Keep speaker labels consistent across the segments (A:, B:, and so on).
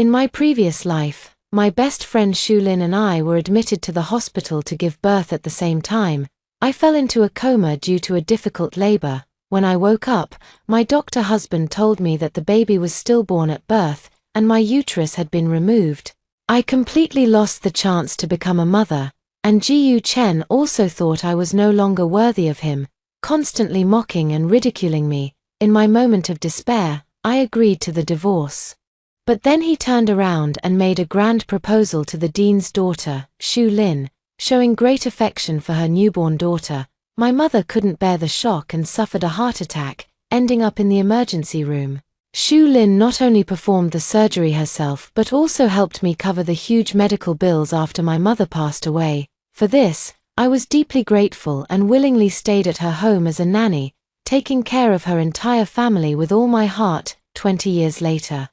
A: In my previous life, my best friend Shulin and I were admitted to the hospital to give birth at the same time. I fell into a coma due to a difficult labor. When I woke up, my doctor husband told me that the baby was stillborn at birth, and my uterus had been removed. I completely lost the chance to become a mother, and Ji Chen also thought I was no longer worthy of him, constantly mocking and ridiculing me. In my moment of despair, I agreed to the divorce. But then he turned around and made a grand proposal to the dean's daughter, Shu Lin, showing great affection for her newborn daughter. My mother couldn't bear the shock and suffered a heart attack, ending up in the emergency room. Shu Lin not only performed the surgery herself but also helped me cover the huge medical bills after my mother passed away. For this, I was deeply grateful and willingly stayed at her home as a nanny, taking care of her entire family with all my heart. 20 years later,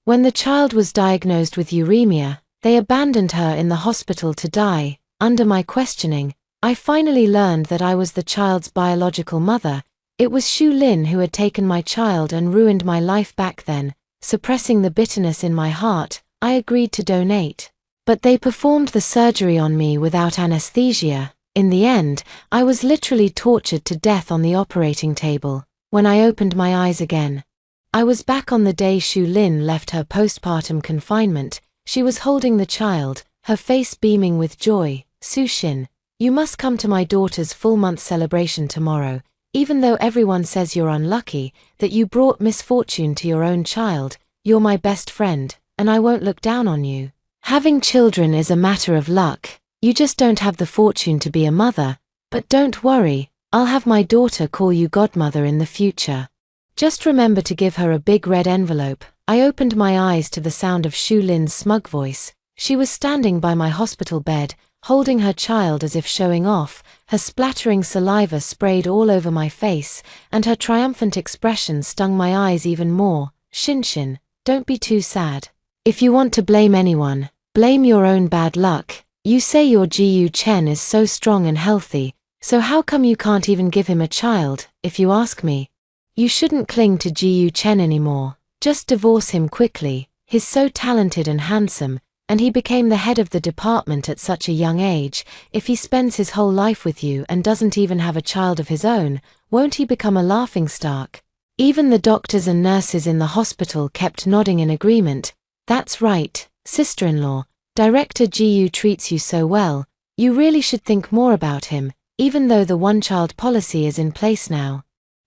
A: when the child was diagnosed with uremia, they abandoned her in the hospital to die. Under my questioning, I finally learned that I was the child's biological mother. It was Shu Lin who had taken my child and ruined my life back then. Suppressing the bitterness in my heart, I agreed to donate. But they performed the surgery on me without anesthesia. In the end, I was literally tortured to death on the operating table. When I opened my eyes again, I was back on the day Shu Lin left her postpartum confinement. She was holding the child, her face beaming with joy. Su Xin, you must come to my daughter's full-month celebration tomorrow. Even though everyone says you're unlucky, that you brought misfortune to your own child, you're my best friend, and I won't look down on you. Having children is a matter of luck. You just don't have the fortune to be a mother. But don't worry, I'll have my daughter call you godmother in the future. Just remember to give her a big red envelope. I opened my eyes to the sound of Shu Lin's smug voice. She was standing by my hospital bed, holding her child as if showing off. Her splattering saliva sprayed all over my face, and her triumphant expression stung my eyes even more. Xin, don't be too sad. If you want to blame anyone, blame your own bad luck. You say your Ji Chen is so strong and healthy, so how come you can't even give him a child? If you ask me, you shouldn't cling to Ji Chen anymore. Just divorce him quickly. He's so talented and handsome, and he became the head of the department at such a young age. If he spends his whole life with you and doesn't even have a child of his own, won't he become a laughingstock? Even the doctors and nurses in the hospital kept nodding in agreement. That's right, sister-in-law. Director Ji treats you so well. You really should think more about him, even though the one-child policy is in place now.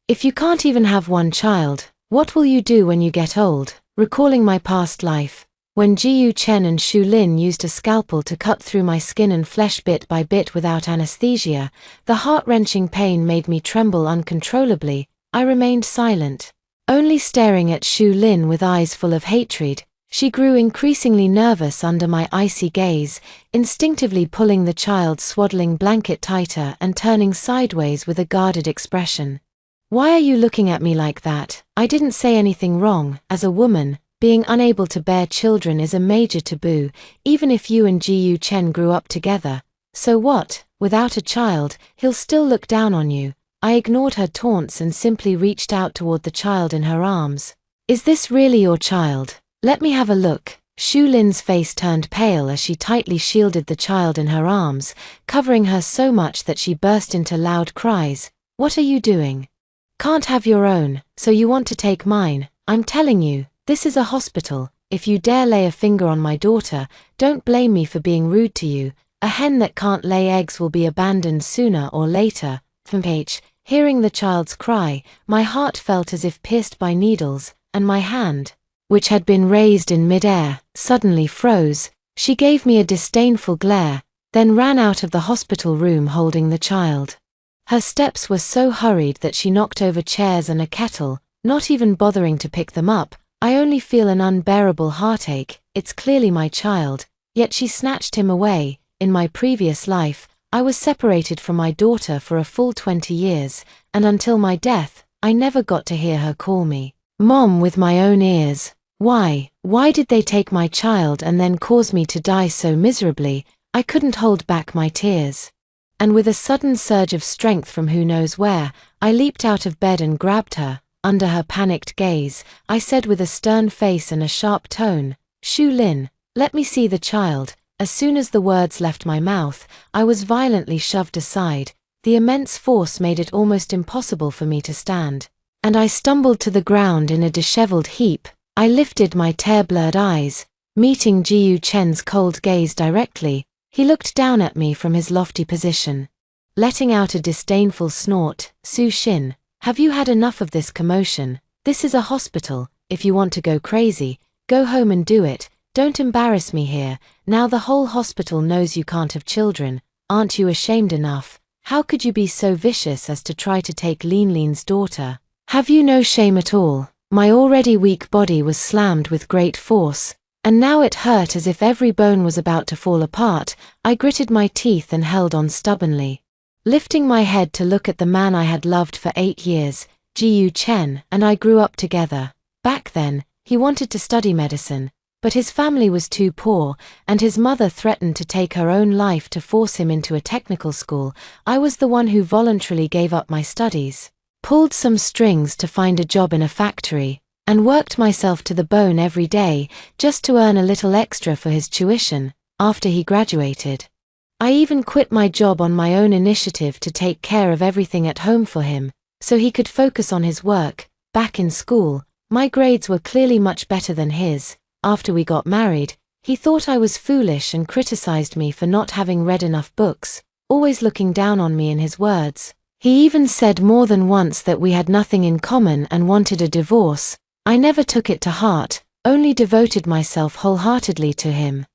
A: If you can't even have one child, what will you do when you get old? Recalling my past life, when Ji Chen and Shu Lin used a scalpel to cut through my skin and flesh bit by bit without anesthesia, the heart-wrenching pain made me tremble uncontrollably. I remained silent, only staring at Shu Lin with eyes full of hatred. She grew increasingly nervous under my icy gaze, instinctively pulling the child's swaddling blanket tighter and turning sideways with a guarded expression. Why are you looking at me like that? I didn't say anything wrong. As a woman, being unable to bear children is a major taboo, even if you and Ji Chen grew up together. So what? Without a child, he'll still look down on you. I ignored her taunts and simply reached out toward the child in her arms. Is this really your child? Let me have a look. Shu Lin's face turned pale as she tightly shielded the child in her arms, covering her so much that she burst into loud cries. What are you doing? Can't have your own, so you want to take mine. I'm telling you, this is a hospital. If you dare lay a finger on my daughter, don't blame me for being rude to you. A hen that can't lay eggs will be abandoned sooner or later. Hearing the child's cry, my heart felt as if pierced by needles, and my hand, which had been raised in mid-air, suddenly froze. She gave me a disdainful glare, then ran out of the hospital room holding the child. Her steps were so hurried that she knocked over chairs and a kettle, not even bothering to pick them up. I only feel an unbearable heartache. It's clearly my child, yet she snatched him away. In my previous life, I was separated from my daughter for a full 20 years, and until my death, I never got to hear her call me Mom with my own ears. Why did they take my child and then cause me to die so miserably? I couldn't hold back my tears. And with a sudden surge of strength from who knows where, I leaped out of bed and grabbed her. Under her panicked gaze, I said with a stern face and a sharp tone, Shu Lin, let me see the child." As soon as the words left my mouth, I was violently shoved aside. The immense force made it almost impossible for me to stand, and I stumbled to the ground in a disheveled heap. I lifted my tear-blurred eyes, meeting Jiyu Chen's cold gaze directly. He looked down at me from his lofty position. Letting out a disdainful snort, "Su Xin, have you had enough of this commotion? This is a hospital. If you want to go crazy, go home and do it. Don't embarrass me here. Now the whole hospital knows you can't have children. Aren't you ashamed enough? How could you be so vicious as to try to take Lin's daughter? Have you no shame at all?" My already weak body was slammed with great force, and now it hurt as if every bone was about to fall apart. I gritted my teeth and held on stubbornly. Lifting my head to look at the man I had loved for 8 years, Jiyu Chen and I grew up together. Back then, he wanted to study medicine, but his family was too poor, and his mother threatened to take her own life to force him into a technical school. I was the one who voluntarily gave up my studies, pulled some strings to find a job in a factory, and worked myself to the bone every day just to earn a little extra for his tuition. After he graduated, I even quit my job on my own initiative to take care of everything at home for him, so he could focus on his work. Back in school, my grades were clearly much better than his. After we got married, he thought I was foolish and criticized me for not having read enough books, always looking down on me in his words. He even said more than once that we had nothing in common and wanted a divorce. I never took it to heart, only devoted myself wholeheartedly to him.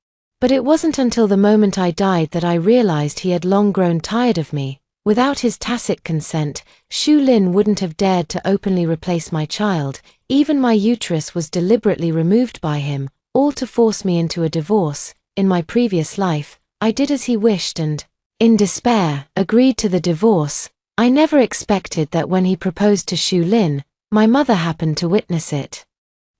A: But it wasn't until the moment I died that I realized he had long grown tired of me. Without his tacit consent, Shu Lin wouldn't have dared to openly replace my child. Even my uterus was deliberately removed by him, all to force me into a divorce. In my previous life, I did as he wished and, in despair, agreed to the divorce. I never expected that when he proposed to Shu Lin, my mother happened to witness it.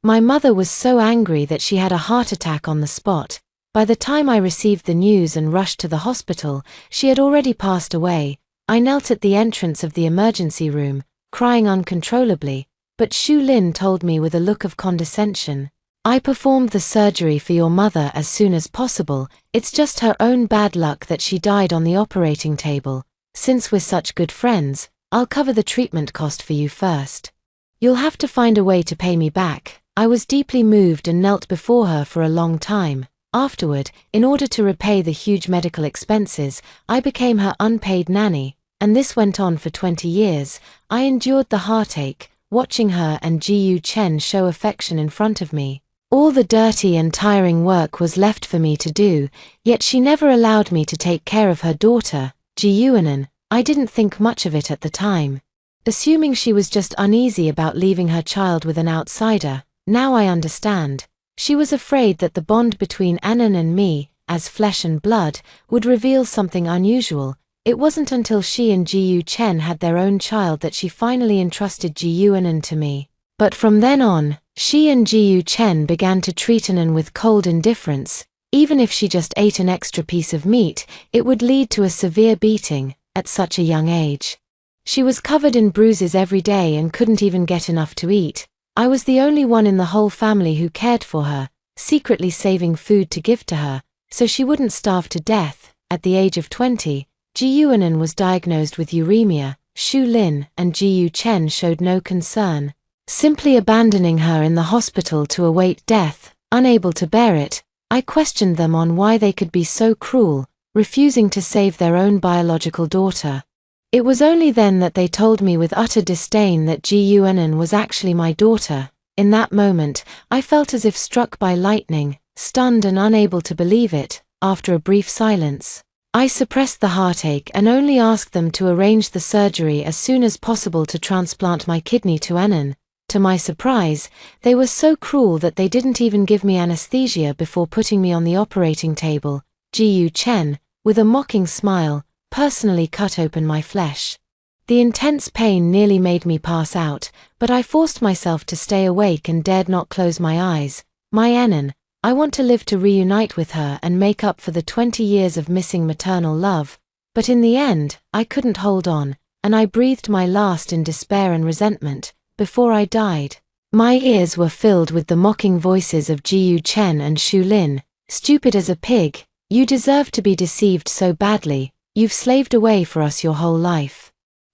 A: My mother was so angry that she had a heart attack on the spot. By the time I received the news and rushed to the hospital, she had already passed away. I knelt at the entrance of the emergency room, crying uncontrollably, but Shu Lin told me with a look of condescension, "I performed the surgery for your mother as soon as possible. It's just her own bad luck that she died on the operating table. Since we're such good friends, I'll cover the treatment cost for you first. You'll have to find a way to pay me back." I was deeply moved and knelt before her for a long time. Afterward, in order to repay the huge medical expenses, I became her unpaid nanny, and this went on for 20 years. I endured the heartache, watching her and Jiyu Chen show affection in front of me. All the dirty and tiring work was left for me to do, yet she never allowed me to take care of her daughter, Jiyuanan. I didn't think much of it at the time, assuming she was just uneasy about leaving her child with an outsider. Now I understand. She was afraid that the bond between Anan and me, as flesh and blood, would reveal something unusual. It wasn't until she and Jiyu Chen had their own child that she finally entrusted Jiyuanan to me. But from then on, she and Jiyu Chen began to treat Anan with cold indifference. Even if she just ate an extra piece of meat, it would lead to a severe beating. At such a young age, she was covered in bruises every day and couldn't even get enough to eat. I was the only one in the whole family who cared for her, secretly saving food to give to her, so she wouldn't starve to death. At the age of 20, Jiyuanan was diagnosed with uremia. Shu Lin and Jiyu Chen showed no concern, simply abandoning her in the hospital to await death. Unable to bear it, I questioned them on why they could be so cruel, refusing to save their own biological daughter. It was only then that they told me with utter disdain that Jiyuanan was actually my daughter. In that moment, I felt as if struck by lightning, stunned and unable to believe it. After a brief silence, I suppressed the heartache and only asked them to arrange the surgery as soon as possible to transplant my kidney to Anan. To my surprise, they were so cruel that they didn't even give me anesthesia before putting me on the operating table. Jiyu Chen, with a mocking smile, personally cut open my flesh. The intense pain nearly made me pass out, but I forced myself to stay awake and dared not close my eyes. My Anan, I want to live to reunite with her and make up for the 20 years of missing maternal love. But in the end, I couldn't hold on, and I breathed my last in despair and resentment. Before I died, My ears were filled with the mocking voices of Ji Chen and Shu Lin. Stupid as a pig, you deserve to be deceived so badly, you've slaved away for us your whole life.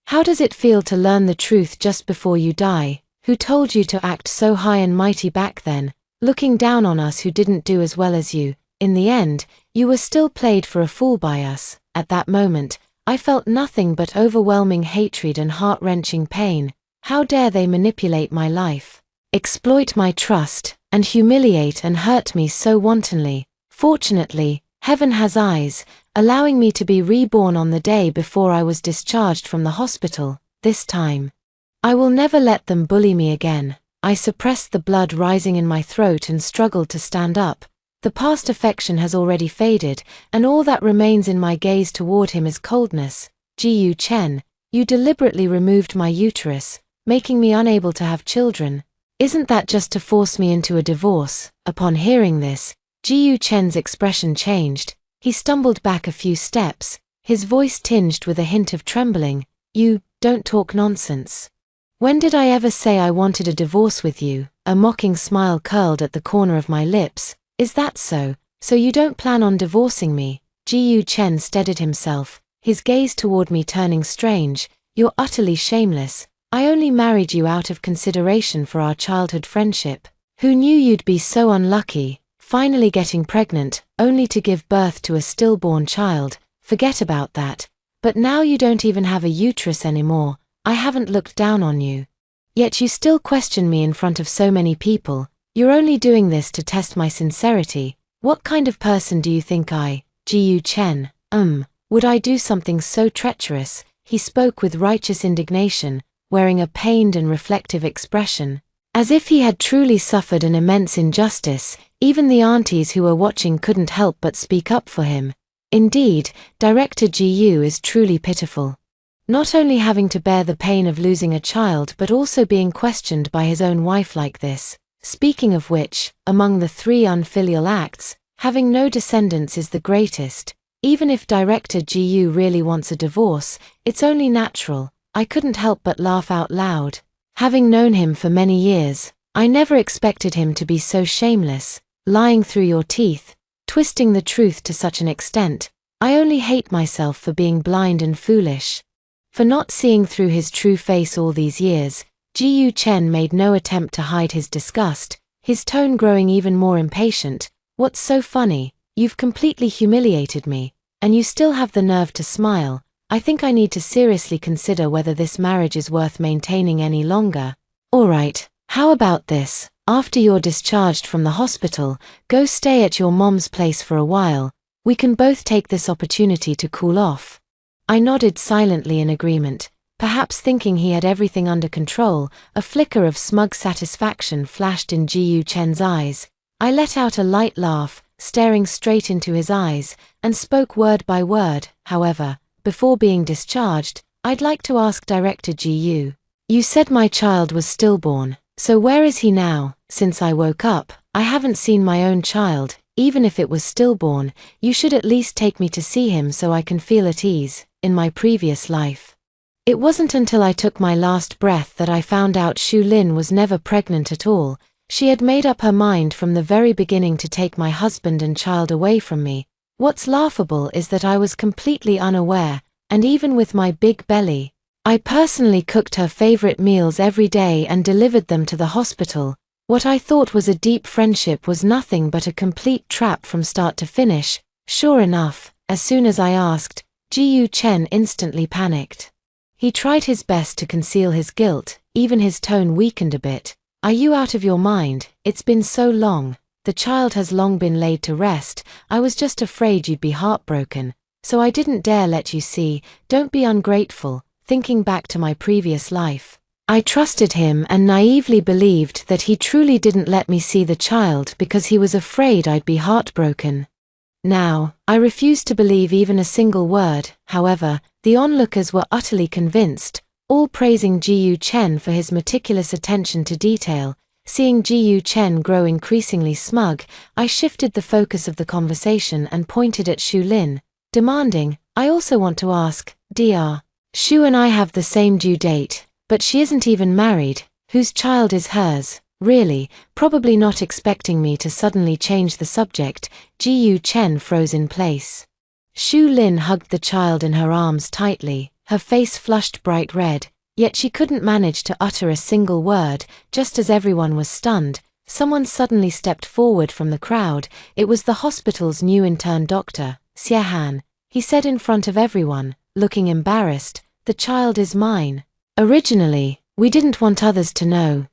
A: How does it feel to learn the truth just before you die? Who told you to act so high and mighty back then, looking down on us who didn't do as well as you? In the end, you were still played for a fool by us. At that moment, I felt nothing but overwhelming hatred and heart-wrenching pain. How dare they manipulate my life, exploit my trust, and humiliate and hurt me so wantonly? Fortunately, heaven has eyes, allowing me to be reborn on the day before I was discharged from the hospital. This time, I will never let them bully me again. I suppressed the blood rising in my throat and struggled to stand up. The past affection has already faded, and all that remains in my gaze toward him is coldness. Ji Chen, you deliberately removed my uterus, making me unable to have children. Isn't that just to force me into a divorce? Upon hearing this, Ji Chen's expression changed. He stumbled back a few steps, his voice tinged with a hint of trembling. You don't talk nonsense. When did I ever say I wanted a divorce with you? A mocking smile curled at the corner of my lips. Is that so? So you don't plan on divorcing me? Ji Chen steadied himself, his gaze toward me turning strange. You're utterly shameless. I only married you out of consideration for our childhood friendship. Who knew you'd be so unlucky, finally getting pregnant, only to give birth to a stillborn child? Forget about that. But now you don't even have a uterus anymore. I haven't looked down on you. Yet you still question me in front of so many people. You're only doing this to test my sincerity. What kind of person do you think I, Ji Chen, would I do something so treacherous? He spoke with righteous indignation, wearing a pained and reflective expression. As if he had truly suffered an immense injustice, even the aunties who were watching couldn't help but speak up for him. Indeed, Director Ji is truly pitiful. Not only having to bear the pain of losing a child but also being questioned by his own wife like this. Speaking of which, among the 3 unfilial acts, having no descendants is the greatest. Even if Director Ji really wants a divorce, it's only natural. I couldn't help but laugh out loud. Having known him for many years, I never expected him to be so shameless, lying through your teeth, twisting the truth to such an extent. I only hate myself for being blind and foolish. For not seeing through his true face all these years. Ji Chen made no attempt to hide his disgust, his tone growing even more impatient. What's so funny? You've completely humiliated me, and you still have the nerve to smile. I think I need to seriously consider whether this marriage is worth maintaining any longer. Alright, how about this? After you're discharged from the hospital, go stay at your mom's place for a while. We can both take this opportunity to cool off. I nodded silently in agreement. Perhaps thinking he had everything under control, a flicker of smug satisfaction flashed in Ji Chen's eyes. I let out a light laugh, staring straight into his eyes, and spoke word by word. However, before being discharged, I'd like to ask Director Ji. You said my child was stillborn, so where is he now? Since I woke up, I haven't seen my own child. Even if it was stillborn, you should at least take me to see him so I can feel at ease. In my previous life, it wasn't until I took my last breath that I found out Shu Lin was never pregnant at all. She had made up her mind from the very beginning to take my husband and child away from me. What's laughable is that I was completely unaware, and even with my big belly, I personally cooked her favorite meals every day and delivered them to the hospital. What I thought was a deep friendship was nothing but a complete trap from start to finish. Sure enough, as soon as I asked, Ji Chen instantly panicked. He tried his best to conceal his guilt, even his tone weakened a bit. Are you out of your mind? It's been so long. The child has long been laid to rest. I was just afraid you'd be heartbroken, so I didn't dare let you see. Don't be ungrateful. Thinking back to my previous life, I trusted him and naively believed that he truly didn't let me see the child because he was afraid I'd be heartbroken. Now, I refused to believe even a single word. However, the onlookers were utterly convinced, all praising Ji Chen for his meticulous attention to detail. Seeing Ji Chen grow increasingly smug, I shifted the focus of the conversation and pointed at Shu Lin, demanding, I also want to ask, Dr. Shu and I have the same due date, but she isn't even married. Whose child is hers? Really, probably not expecting me to suddenly change the subject, Ji Chen froze in place. Shu Lin hugged the child in her arms tightly, her face flushed bright red, yet she couldn't manage to utter a single word. Just as everyone was stunned, someone suddenly stepped forward from the crowd. It was the hospital's new intern doctor, Xie Han. He said in front of everyone, looking embarrassed, "The child is mine. Originally, we didn't want others to know.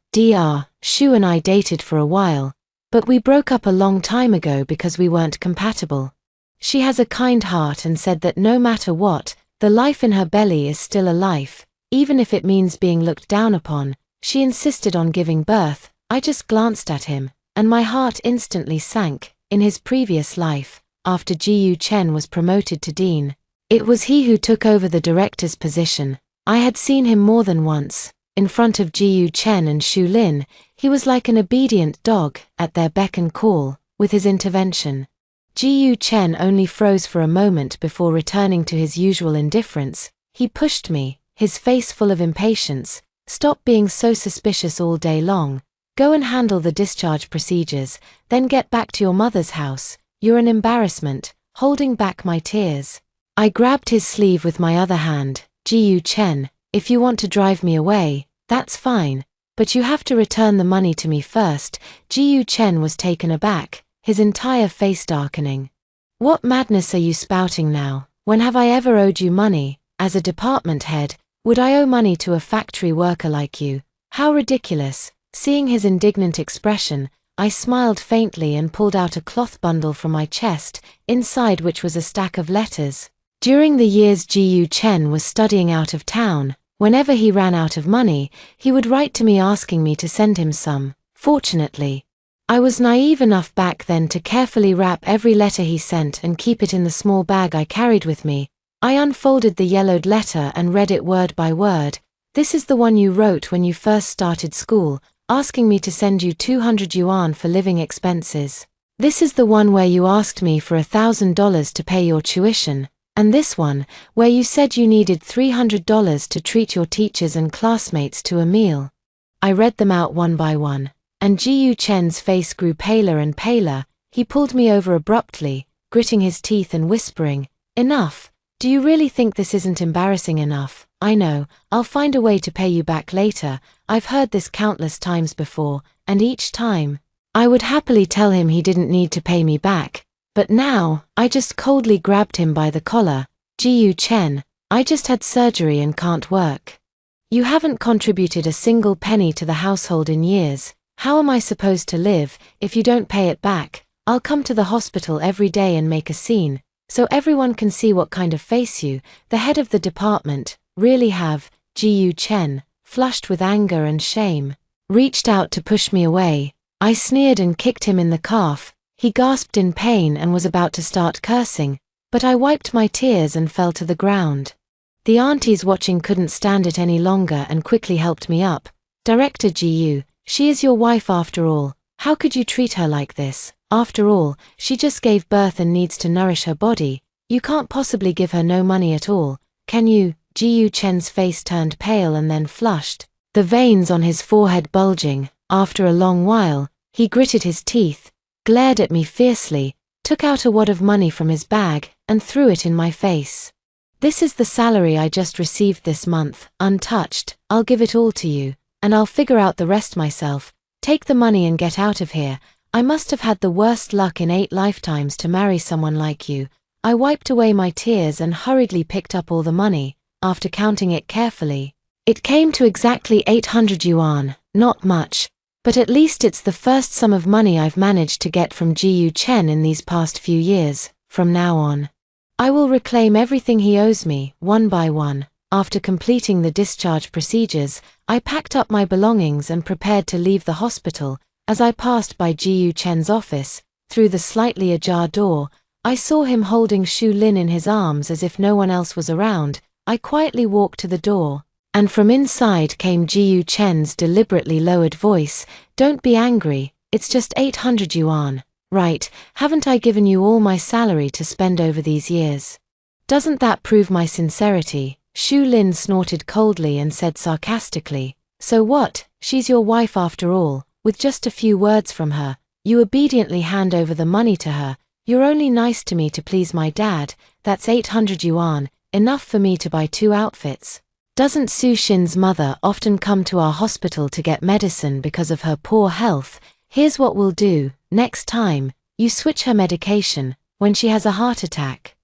A: Shu and I dated for a while, but we broke up a long time ago because we weren't compatible. She has a kind heart and said that no matter what, the life in her belly is still a life, even if it means being looked down upon. She insisted on giving birth." I just glanced at him, and my heart instantly sank. In his previous life, after Ji Chen was promoted to dean, it was he who took over the director's position. I had seen him more than once. In front of Ji Chen and Shu Lin, he was like an obedient dog, at their beck and call. With his intervention, Ji Chen only froze for a moment before returning to his usual indifference. He pushed me, his face full of impatience. "Stop being so suspicious all day long. Go and handle the discharge procedures, then get back to your mother's house. You're an embarrassment," holding back my tears. I grabbed his sleeve with my other hand. "Ji Chen, if you want to drive me away, that's fine, but you have to return the money to me first." Ji Chen was taken aback, his entire face darkening. "What madness are you spouting now? When have I ever owed you money? As a department head, would I owe money to a factory worker like you? How ridiculous." Seeing his indignant expression, I smiled faintly and pulled out a cloth bundle from my chest, inside which was a stack of letters. During the years Ji Chen was studying out of town, whenever he ran out of money, he would write to me asking me to send him some. Fortunately, I was naive enough back then to carefully wrap every letter he sent and keep it in the small bag I carried with me. I unfolded the yellowed letter and read it word by word. "This is the one you wrote when you first started school, asking me to send you 200 yuan for living expenses. This is the one where you asked me for $1,000 to pay your tuition, and this one, where you said you needed $300 to treat your teachers and classmates to a meal." I read them out one by one, and Ji Chen's face grew paler and paler. He pulled me over abruptly, gritting his teeth and whispering, "Enough. Do you really think this isn't embarrassing enough? I know, I'll find a way to pay you back later." I've heard this countless times before, and each time, I would happily tell him he didn't need to pay me back. But now, I just coldly grabbed him by the collar. "Ji Chen, I just had surgery and can't work. You haven't contributed a single penny to the household in years. How am I supposed to live if you don't pay it back? I'll come to the hospital every day and make a scene, so everyone can see what kind of face you, the head of the department, really have." Ji Chen, flushed with anger and shame, reached out to push me away. I sneered and kicked him in the calf. He gasped in pain and was about to start cursing, but I wiped my tears and fell to the ground. The aunties watching couldn't stand it any longer and quickly helped me up. "Director Ji, she is your wife after all. How could you treat her like this? After all, she just gave birth and needs to nourish her body. You can't possibly give her no money at all, can you?" Ji Chen's face turned pale and then flushed, the veins on his forehead bulging. After a long while, he gritted his teeth, glared at me fiercely, took out a wad of money from his bag, and threw it in my face. "This is the salary I just received this month, untouched. I'll give it all to you, and I'll figure out the rest myself. Take the money and get out of here. I must have had the worst luck in 8 lifetimes to marry someone like you." I wiped away my tears and hurriedly picked up all the money. After counting it carefully, it came to exactly 800 yuan, not much, but at least it's the first sum of money I've managed to get from Ji Chen in these past few years. From now on, I will reclaim everything he owes me, one by one. After completing the discharge procedures, I packed up my belongings and prepared to leave the hospital. As I passed by Ji Chen's office, through the slightly ajar door, I saw him holding Shu Lin in his arms as if no one else was around. I quietly walked to the door, and from inside came Ji Chen's deliberately lowered voice. "Don't be angry, it's just 800 yuan, right? Haven't I given you all my salary to spend over these years? Doesn't that prove my sincerity?" Shu Lin snorted coldly and said sarcastically, "So what? She's your wife after all. with just a few words from her. You obediently hand over the money to her. You're only nice to me to please my dad. That's 800 yuan, enough for me to buy 2 outfits. Doesn't Su Xin's mother often come to our hospital to get medicine because of her poor health? Here's what we'll do. Next time, you switch her medication when she has a heart attack.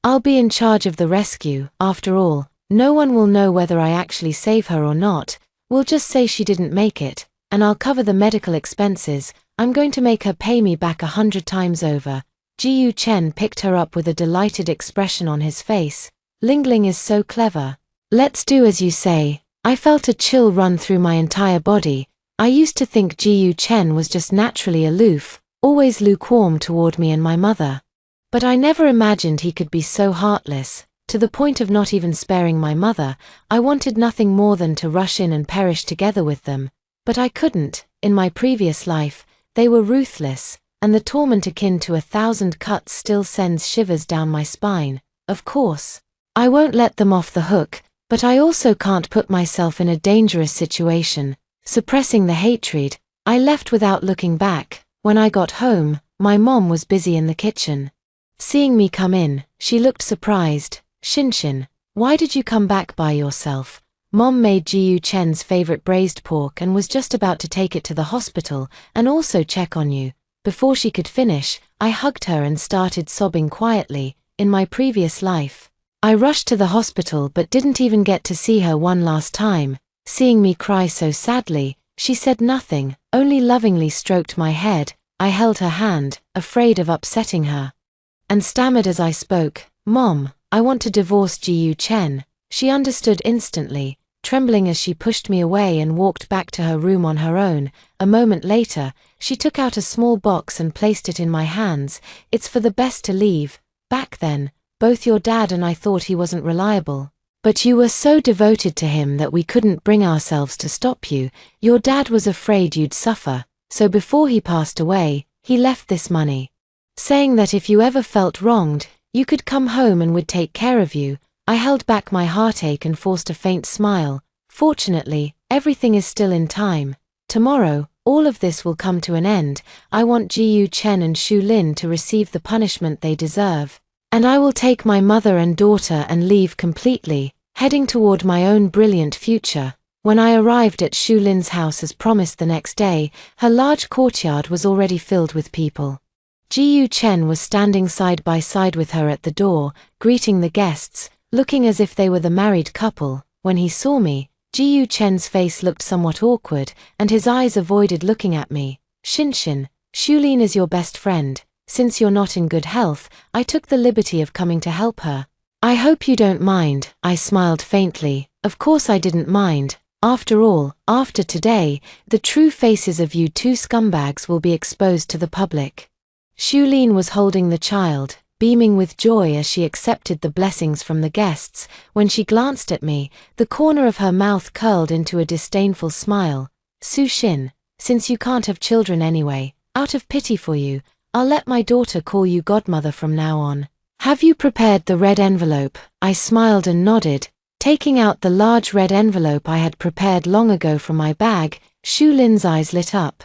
A: I'll be in charge of the rescue. After all, no one will know whether I actually save her or not. We'll just say she didn't make it, and I'll cover the medical expenses. I'm going to make her pay me back 100 times over. Jiyu Chen picked her up with a delighted expression on his face. Lingling is so clever. Let's do as you say. I felt a chill run through my entire body. I used to think Jiyu Chen was just naturally aloof, always lukewarm toward me and my mother. But I never imagined he could be so heartless, to the point of not even sparing my mother. I wanted nothing more than to rush in and perish together with them. But I couldn't. In my previous life, they were ruthless, and the torment akin to 1,000 cuts still sends shivers down my spine. Of course, I won't let them off the hook, but I also can't put myself in a dangerous situation. Suppressing the hatred, I left without looking back. When I got home, my mom was busy in the kitchen. Seeing me come in, she looked surprised. Shinshin, why did you come back by yourself? Mom made Jiyu Chen's favorite braised pork and was just about to take it to the hospital and also check on you. Before she could finish, I hugged her and started sobbing quietly. In my previous life, I rushed to the hospital but didn't even get to see her one last time. Seeing me cry so sadly, she said nothing, only lovingly stroked my head. I held her hand, afraid of upsetting her, and stammered as I spoke, "Mom, I want to divorce Jiyu Chen." She understood instantly, trembling as she pushed me away and walked back to her room on her own. A moment later, she took out a small box and placed it in my hands. "It's for the best to leave. Back then, both your dad and I thought he wasn't reliable. But you were so devoted to him that we couldn't bring ourselves to stop you. Your dad was afraid you'd suffer, so before he passed away, he left this money, saying that if you ever felt wronged, you could come home and would take care of you." I held back my heartache and forced a faint smile. Fortunately, everything is still in time. Tomorrow, all of this will come to an end. I want Jiyu Chen and Shu Lin to receive the punishment they deserve. And I will take my mother and daughter and leave completely, heading toward my own brilliant future. When I arrived at Shu Lin's house as promised the next day, her large courtyard was already filled with people. Jiyu Chen was standing side by side with her at the door, greeting the guests, looking as if they were the married couple. When he saw me, Jiyu Chen's face looked somewhat awkward, and his eyes avoided looking at me. "Shinshin, Shulin is your best friend. Since you're not in good health, I took the liberty of coming to help her. I hope you don't mind." I smiled faintly. Of course I didn't mind. After all, after today, the true faces of you two scumbags will be exposed to the public. Shulin was holding the child, beaming with joy as she accepted the blessings from the guests. When she glanced at me, the corner of her mouth curled into a disdainful smile. "Su Xin, since you can't have children anyway, out of pity for you, I'll let my daughter call you godmother from now on. Have you prepared the red envelope?" I smiled and nodded, taking out the large red envelope I had prepared long ago from my bag. Shu Lin's eyes lit up.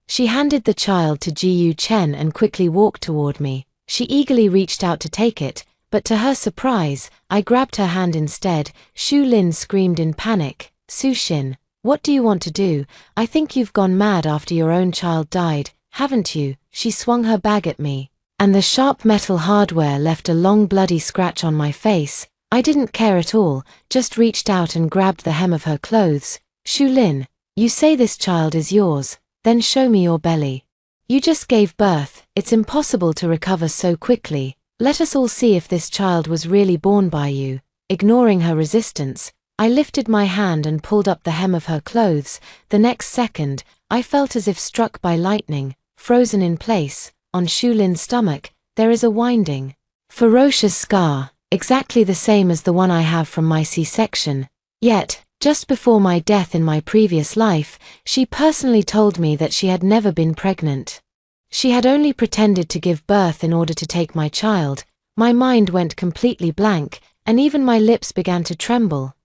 A: She handed the child to Jiyu Chen and quickly walked toward me. She eagerly reached out to take it, but to her surprise, I grabbed her hand instead. Shu Lin screamed in panic. "Su Xin, what do you want to do? I think you've gone mad after your own child died, haven't you?" She swung her bag at me, and the sharp metal hardware left a long bloody scratch on my face. I didn't care at all, just reached out and grabbed the hem of her clothes. "Shu Lin, you say this child is yours, then show me your belly. You just gave birth, it's impossible to recover so quickly. Let us all see if this child was really born by you." Ignoring her resistance, I lifted my hand and pulled up the hem of her clothes. The next second, I felt as if struck by lightning, frozen in place. On Shu Lin's stomach, there is a winding, ferocious scar, exactly the same as the one I have from my C-section. Yet, just before my death in my previous life, she personally told me that she had never been pregnant. She had only pretended to give birth in order to take my child. My mind went completely blank, and even my lips began to tremble.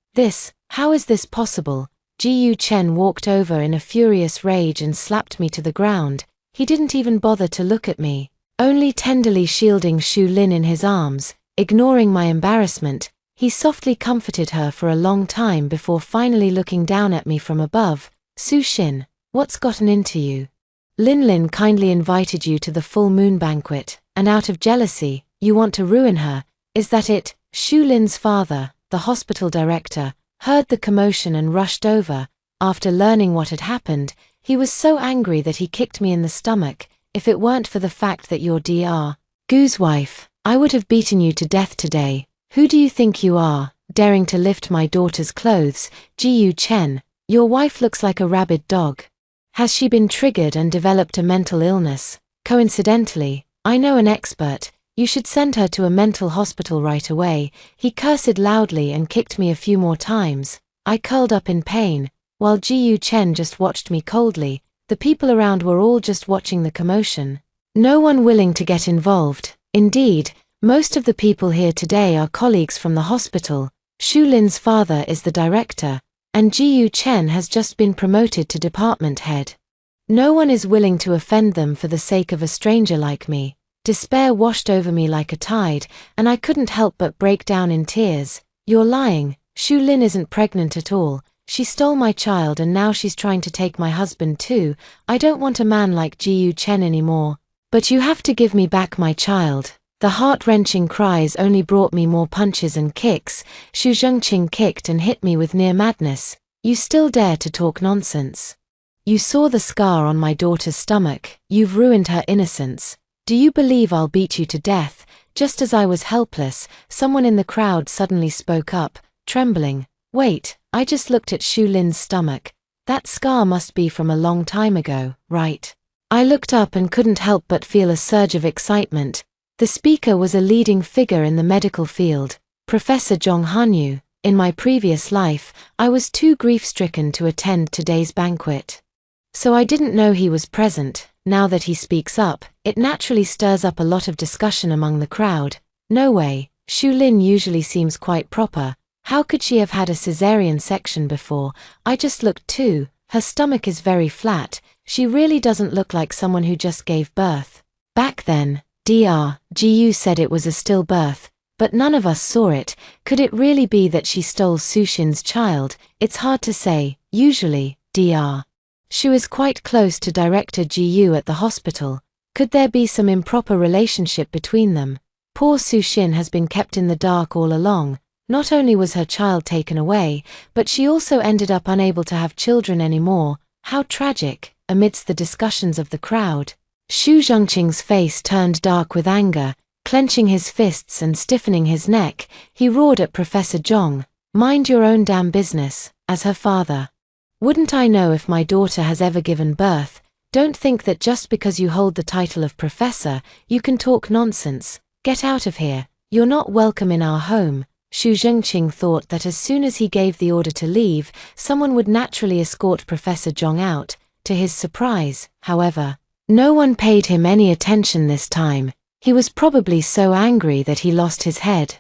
A: How is this possible? Ji Chen walked over in a furious rage and slapped me to the ground. He didn't even bother to look at me, only tenderly shielding Shu Lin in his arms. Ignoring my embarrassment, he softly comforted her for a long time before finally looking down at me from above. Su Xin, what's gotten into you? Lin Lin kindly invited you to the full moon banquet, and out of jealousy, you want to ruin her, is that it? Shu Lin's father, the hospital director, heard the commotion and rushed over. After learning what had happened, he was so angry that he kicked me in the stomach. If it weren't for the fact that you're Dr. Gu's wife, I would have beaten you to death today. Who do you think you are, daring to lift my daughter's clothes? Ji Chen, your wife looks like a rabid dog. Has she been triggered and developed a mental illness? Coincidentally, I know an expert. You should send her to a mental hospital right away. He cursed loudly and kicked me a few more times. I curled up in pain, while Ji Chen just watched me coldly. The people around were all just watching the commotion. No one willing to get involved. Indeed, most of the people here today are colleagues from the hospital. Shu Lin's father is the director, and Ji Chen has just been promoted to department head. No one is willing to offend them for the sake of a stranger like me. Despair washed over me like a tide, and I couldn't help but break down in tears. You're lying. Shu Lin isn't pregnant at all. She stole my child and now she's trying to take my husband too. I don't want a man like Ji Chen anymore. But you have to give me back my child. The heart-wrenching cries only brought me more punches and kicks. Shu Zhengqing kicked and hit me with near madness. You still dare to talk nonsense? You saw the scar on my daughter's stomach. You've ruined her innocence. Do you believe I'll beat you to death? Just as I was helpless, someone in the crowd suddenly spoke up, trembling. Wait, I just looked at Shu Lin's stomach. That scar must be from a long time ago, right? I looked up and couldn't help but feel a surge of excitement. The speaker was a leading figure in the medical field, Professor Zhong Hanyu. In my previous life, I was too grief-stricken to attend today's banquet. So I didn't know he was present. Now that he speaks up, it naturally stirs up a lot of discussion among the crowd. No way, Shu Lin usually seems quite proper. How could she have had a cesarean section before? I just looked too. Her stomach is very flat. She really doesn't look like someone who just gave birth. Back then, Dr. Gu said it was a stillbirth, but none of us saw it. Could it really be that she stole Su Xin's child? It's hard to say. Usually, Dr. Shu is quite close to Director Gu at the hospital. Could there be some improper relationship between them? Poor Su Xin has been kept in the dark all along. Not only was her child taken away, but she also ended up unable to have children anymore. How tragic. Amidst the discussions of the crowd, Shu Zhengqing's face turned dark with anger. Clenching his fists and stiffening his neck, he roared at Professor Zhong, "Mind your own damn business." As her father, wouldn't I know if my daughter has ever given birth? Don't think that just because you hold the title of professor, you can talk nonsense. Get out of here. You're not welcome in our home. Shu Zhengqing thought that as soon as he gave the order to leave, someone would naturally escort Professor Zhong out. To his surprise, however, no one paid him any attention this time. He was probably so angry that he lost his head.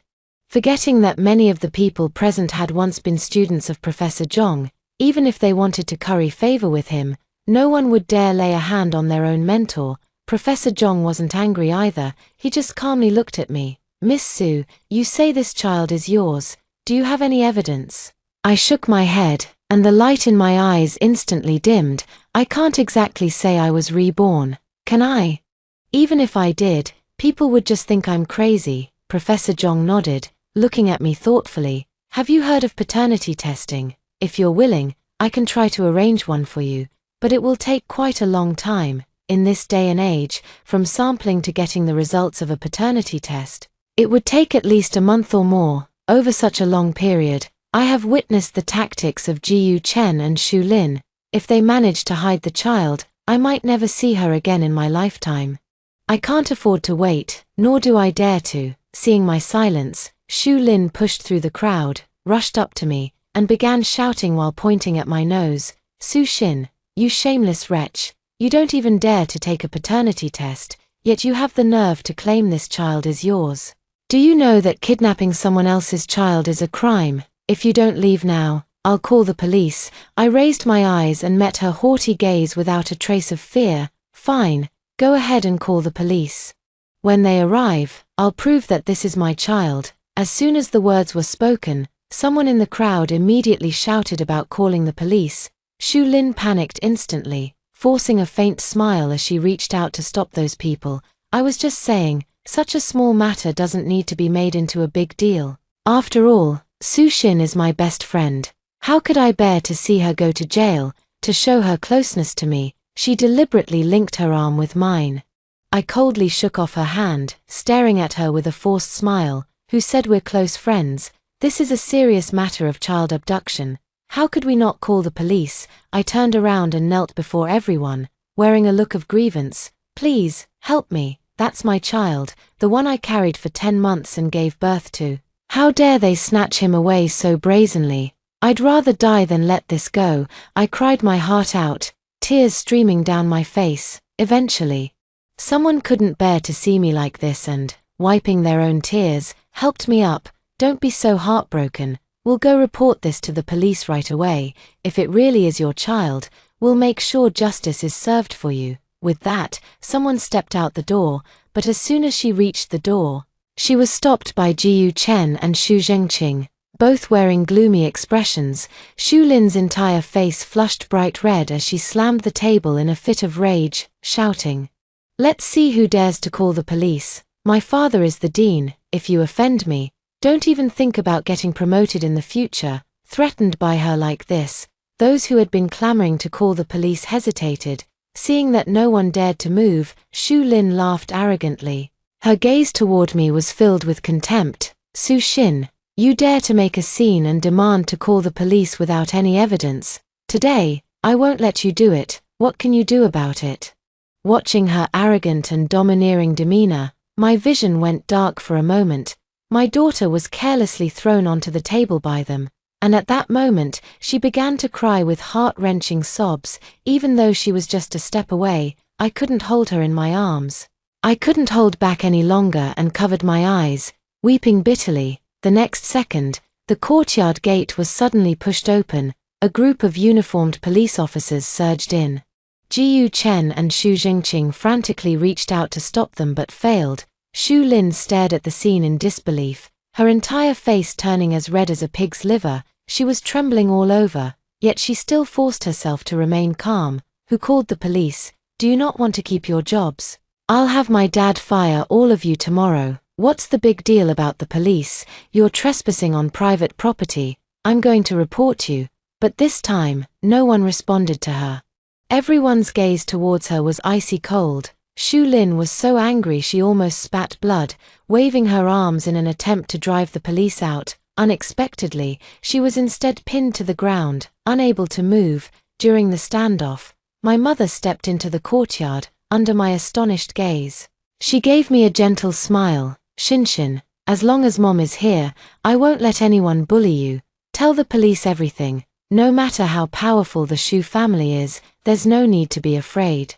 A: Forgetting that many of the people present had once been students of Professor Zhong, even if they wanted to curry favor with him, no one would dare lay a hand on their own mentor. Professor Zhong wasn't angry either. He just calmly looked at me. "Miss Su, you say this child is yours. Do you have any evidence?" I shook my head, and the light in my eyes instantly dimmed. I can't exactly say I was reborn, can I? Even if I did, people would just think I'm crazy. Professor Zhong nodded, looking at me thoughtfully. "Have you heard of paternity testing? If you're willing, I can try to arrange one for you, but it will take quite a long time. In this day and age, from sampling to getting the results of a paternity test, it would take at least a month or more. Over such a long period, I have witnessed the tactics of Ji Chen and Shu Lin. If they manage to hide the child, I might never see her again in my lifetime. I can't afford to wait, nor do I dare to." Seeing my silence, Shu Lin pushed through the crowd, rushed up to me, and began shouting while pointing at my nose. "Su Xin, you shameless wretch. You don't even dare to take a paternity test, yet you have the nerve to claim this child is yours. Do you know that kidnapping someone else's child is a crime? If you don't leave now, I'll call the police. I raised my eyes and met her haughty gaze without a trace of fear. Fine, go ahead and call the police. When they arrive, I'll prove that this is my child. As soon as the words were spoken, someone in the crowd immediately shouted about calling the police. Shu Lin panicked instantly, forcing a faint smile as she reached out to stop those people. I was just saying, such a small matter doesn't need to be made into a big deal. After all, Su Xin is my best friend. How could I bear to see her go to jail? To show her closeness to me, she deliberately linked her arm with mine. I coldly shook off her hand, staring at her with a forced smile. Who said we're close friends? This is a serious matter of child abduction. How could we not call the police? I turned around and knelt before everyone, wearing a look of grievance. Please, help me. That's my child, the one I carried for 10 months and gave birth to. How dare they snatch him away so brazenly? I'd rather die than let this go. I cried my heart out, tears streaming down my face. Eventually, someone couldn't bear to see me like this and, wiping their own tears, helped me up. Don't be so heartbroken. We'll go report this to the police right away. If it really is your child, we'll make sure justice is served for you. With that, someone stepped out the door, but as soon as she reached the door, she was stopped by Jiyu Chen and Xu Zhengqing, both wearing gloomy expressions. Shu Lin's entire face flushed bright red as she slammed the table in a fit of rage, shouting, "Let's see who dares to call the police. My father is the dean. If you offend me, don't even think about getting promoted in the future." Threatened by her like this, those who had been clamoring to call the police hesitated. Seeing that no one dared to move, Shu Lin laughed arrogantly. Her gaze toward me was filled with contempt. "Su Xin, you dare to make a scene and demand to call the police without any evidence. Today, I won't let you do it. What can you do about it?" Watching her arrogant and domineering demeanor, my vision went dark for a moment. My daughter was carelessly thrown onto the table by them, and at that moment, she began to cry with heart-wrenching sobs. Even though she was just a step away, I couldn't hold her in my arms. I couldn't hold back any longer and covered my eyes, weeping bitterly. The next second, the courtyard gate was suddenly pushed open. A group of uniformed police officers surged in. Jiyu Chen and Xu Zhengqing frantically reached out to stop them but failed. Shu Lin stared at the scene in disbelief, her entire face turning as red as a pig's liver. She was trembling all over, yet she still forced herself to remain calm. "Who called the police? Do you not want to keep your jobs? I'll have my dad fire all of you tomorrow. What's the big deal about the police? You're trespassing on private property. I'm going to report you." But this time, no one responded to her. Everyone's gaze towards her was icy cold. Shu Lin was so angry she almost spat blood, waving her arms in an attempt to drive the police out. Unexpectedly, she was instead pinned to the ground, unable to move. During the standoff, my mother stepped into the courtyard, under my astonished gaze. She gave me a gentle smile. "Xin, as long as Mom is here, I won't let anyone bully you. Tell the police everything. No matter how powerful the Shu family is, there's no need to be afraid."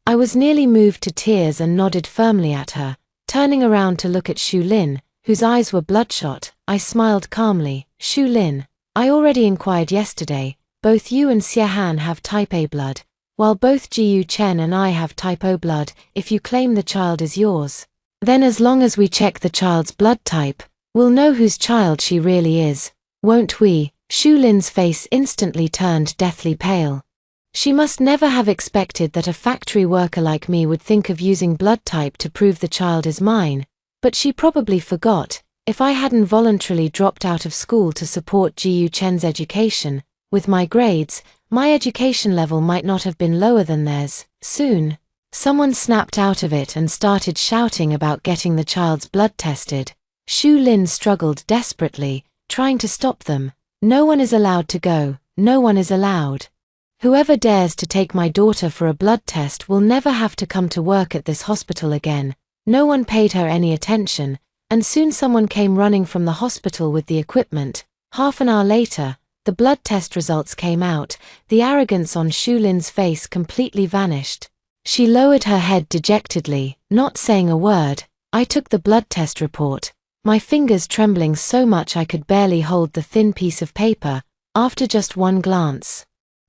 A: I was nearly moved to tears and nodded firmly at her. Turning around to look at Shu Lin, whose eyes were bloodshot, I smiled calmly. "Shu Lin, I already inquired yesterday. Both you and Xie Han have type A blood, while both Jiyu Chen and I have type O blood. If you claim the child is yours, then as long as we check the child's blood type, we'll know whose child she really is, won't we?" Shu Lin's face instantly turned deathly pale. She must never have expected that a factory worker like me would think of using blood type to prove the child is mine, but she probably forgot. If I hadn't voluntarily dropped out of school to support Jiyu Chen's education, with my grades, my education level might not have been lower than theirs. Soon, someone snapped out of it and started shouting about getting the child's blood tested. Shu Lin struggled desperately, trying to stop them. "No one is allowed to go. No one is allowed. Whoever dares to take my daughter for a blood test will never have to come to work at this hospital again." No one paid her any attention, and soon someone came running from the hospital with the equipment. Half an hour later, the blood test results came out. The arrogance on Shu Lin's face completely vanished. She lowered her head dejectedly, not saying a word. I took the blood test report, my fingers trembling so much I could barely hold the thin piece of paper. After just one glance,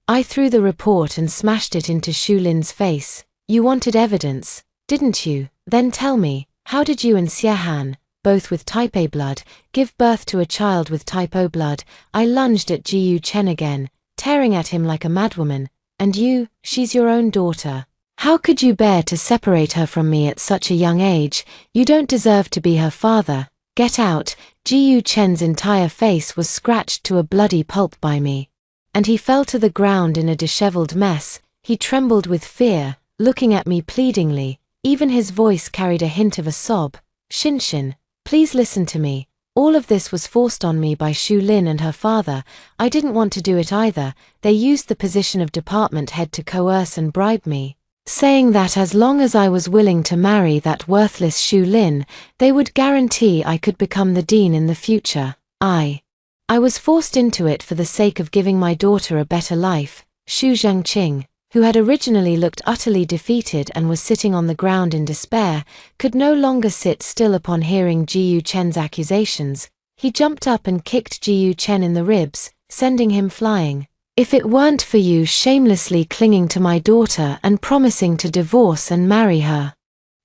A: I threw the report and smashed it into Shulin's face. You wanted evidence, didn't you? Then tell me, how did you and Xiehan, both with type A blood, give birth to a child with type O blood? I lunged at Jiyu Chen again, tearing at him like a madwoman. And you, she's your own daughter. How could you bear to separate her from me at such a young age? You don't deserve to be her father. Get out. Jiyu Chen's entire face was scratched to a bloody pulp by me, and he fell to the ground in a disheveled mess. He trembled with fear, looking at me pleadingly. Even his voice carried a hint of a sob. Shinshin, please listen to me. All of this was forced on me by Shulin and her father. I didn't want to do it either. They used the position of department head to coerce and bribe me, saying that as long as I was willing to marry that worthless Shulin, they would guarantee I could become the dean in the future. I was forced into it for the sake of giving my daughter a better life. Xu Zhengqing, who had originally looked utterly defeated and was sitting on the ground in despair, could no longer sit still upon hearing Jiyu Chen's accusations. He jumped up and kicked Jiyu Chen in the ribs, sending him flying. If it weren't for you shamelessly clinging to my daughter and promising to divorce and marry her,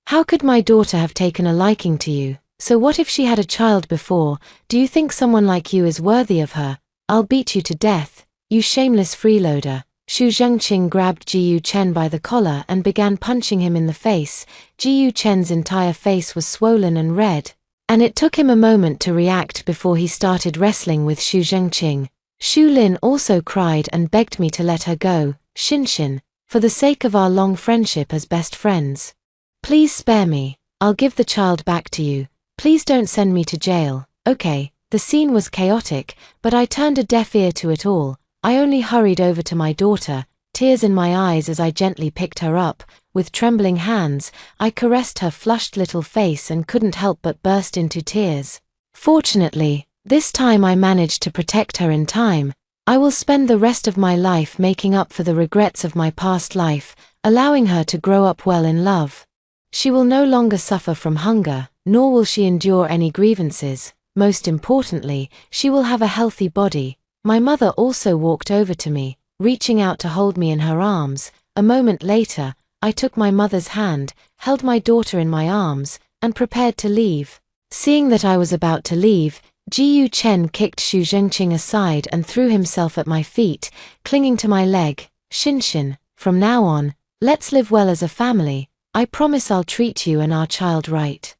A: how could my daughter have taken a liking to you? So what if she had a child before? Do you think someone like you is worthy of her? I'll beat you to death, you shameless freeloader. Xu Zhengqing grabbed Jiyu Chen by the collar and began punching him in the face. Jiyu Chen's entire face was swollen and red, and it took him a moment to react before he started wrestling with Xu Zhengqing. Shulin also cried and begged me to let her go. Shinshin, for the sake of our long friendship as best friends, please spare me. I'll give the child back to you. Please don't send me to jail. Okay. The scene was chaotic, but I turned a deaf ear to it all. I only hurried over to my daughter, tears in my eyes as I gently picked her up. With trembling hands, I caressed her flushed little face and couldn't help but burst into tears. Fortunately, this time I managed to protect her in time. I will spend the rest of my life making up for the regrets of my past life, allowing her to grow up well in love. She will no longer suffer from hunger, nor will she endure any grievances. Most importantly, she will have a healthy body. My mother also walked over to me, reaching out to hold me in her arms. A moment later, I took my mother's hand, held my daughter in my arms, and prepared to leave. Seeing that I was about to leave, Jiyu Chen kicked Xu Zhengqing aside and threw himself at my feet, clinging to my leg. Shinshin, from now on, let's live well as a family. I promise I'll treat you and our child right.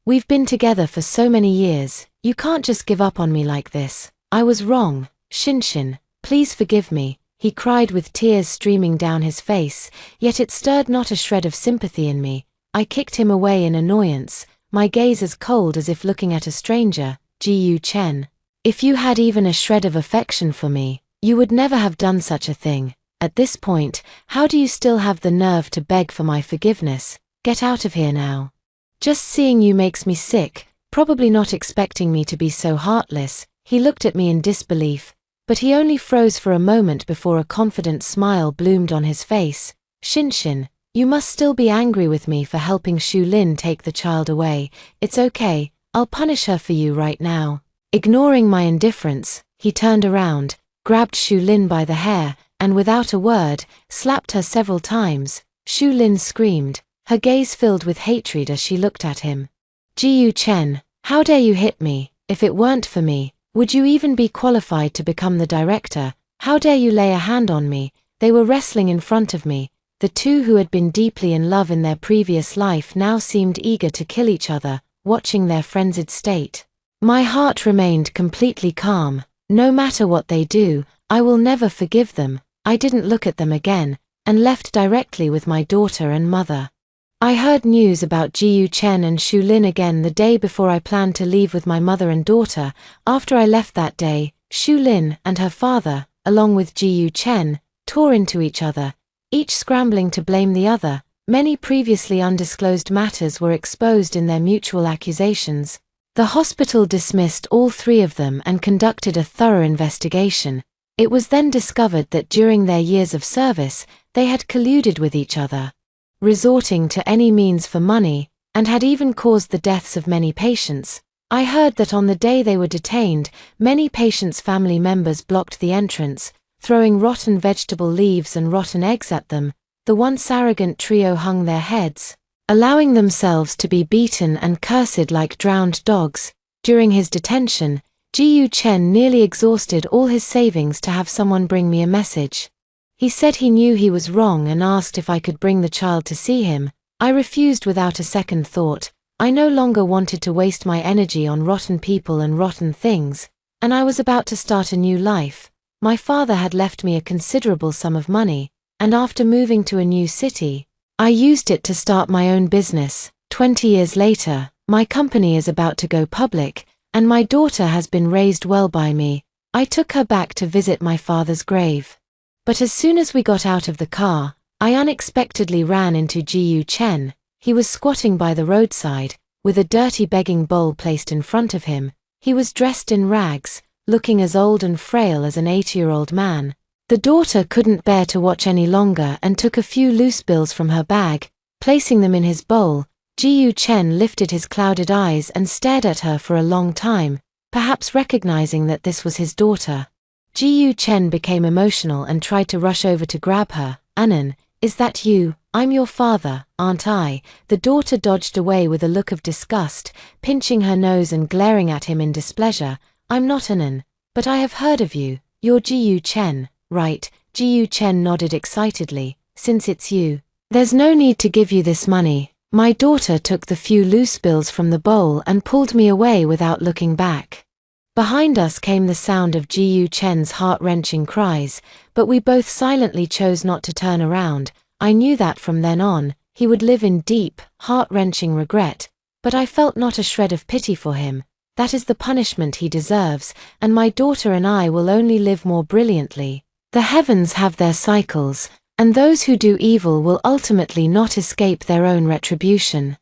A: We've been together for so many years, you can't just give up on me like this. I was wrong. Shinshin, please forgive me, he cried with tears streaming down his face, yet it stirred not a shred of sympathy in me. I kicked him away in annoyance, my gaze as cold as if looking at a stranger. Jiyu Chen, if you had even a shred of affection for me, you would never have done such a thing. At this point, how do you still have the nerve to beg for my forgiveness? Get out of here now. Just seeing you makes me sick, probably not expecting me to be so heartless. He looked at me in disbelief, but he only froze for a moment before a confident smile bloomed on his face. Shinshin, you must still be angry with me for helping Shulin take the child away. It's okay, I'll punish her for you right now. Ignoring my indifference, he turned around, grabbed Shulin by the hair, and without a word, slapped her several times. Shulin screamed, her gaze filled with hatred as she looked at him. Jiyu Chen, how dare you hit me? If it weren't for me, would you even be qualified to become the director? How dare you lay a hand on me? They were wrestling in front of me. The two who had been deeply in love in their previous life now seemed eager to kill each other, watching their frenzied state. My heart remained completely calm. No matter what they do, I will never forgive them. I didn't look at them again, and left directly with my daughter and mother. I heard news about Jiyu Chen and Shulin again the day before I planned to leave with my mother and daughter. After I left that day, Shulin and her father, along with Jiyu Chen, tore into each other, each scrambling to blame the other. Many previously undisclosed matters were exposed in their mutual accusations. The hospital dismissed all three of them and conducted a thorough investigation. It was then discovered that during their years of service, they had colluded with each other, resorting to any means for money, and had even caused the deaths of many patients. I heard that on the day they were detained, many patients' family members blocked the entrance, throwing rotten vegetable leaves and rotten eggs at them. The once arrogant trio hung their heads, allowing themselves to be beaten and cursed like drowned dogs. During his detention, Ji Chen nearly exhausted all his savings to have someone bring me a message. He said he knew he was wrong and asked if I could bring the child to see him. I refused without a second thought. I no longer wanted to waste my energy on rotten people and rotten things, and I was about to start a new life. My father had left me a considerable sum of money, and after moving to a new city, I used it to start my own business. 20 years later, my company is about to go public, and my daughter has been raised well by me. I took her back to visit my father's grave. But as soon as we got out of the car, I unexpectedly ran into Ji Chen. He was squatting by the roadside, with a dirty begging bowl placed in front of him. He was dressed in rags, looking as old and frail as an 80-year-old man. The daughter couldn't bear to watch any longer and took a few loose bills from her bag, placing them in his bowl. Ji Chen lifted his clouded eyes and stared at her for a long time, perhaps recognizing that this was his daughter. Ji Chen became emotional and tried to rush over to grab her. "Anan, is that you? I'm your father, aren't I?" The daughter dodged away with a look of disgust, pinching her nose and glaring at him in displeasure. "I'm not Anan, but I have heard of you. You're Ji Chen, right?" Ji Chen nodded excitedly. "Since it's you, there's no need to give you this money." My daughter took the few loose bills from the bowl and pulled me away without looking back. Behind us came the sound of Ji Chen's heart-wrenching cries, but we both silently chose not to turn around. I knew that from then on, he would live in deep, heart-wrenching regret, but I felt not a shred of pity for him. That is the punishment he deserves, and my daughter and I will only live more brilliantly. The heavens have their cycles, and those who do evil will ultimately not escape their own retribution.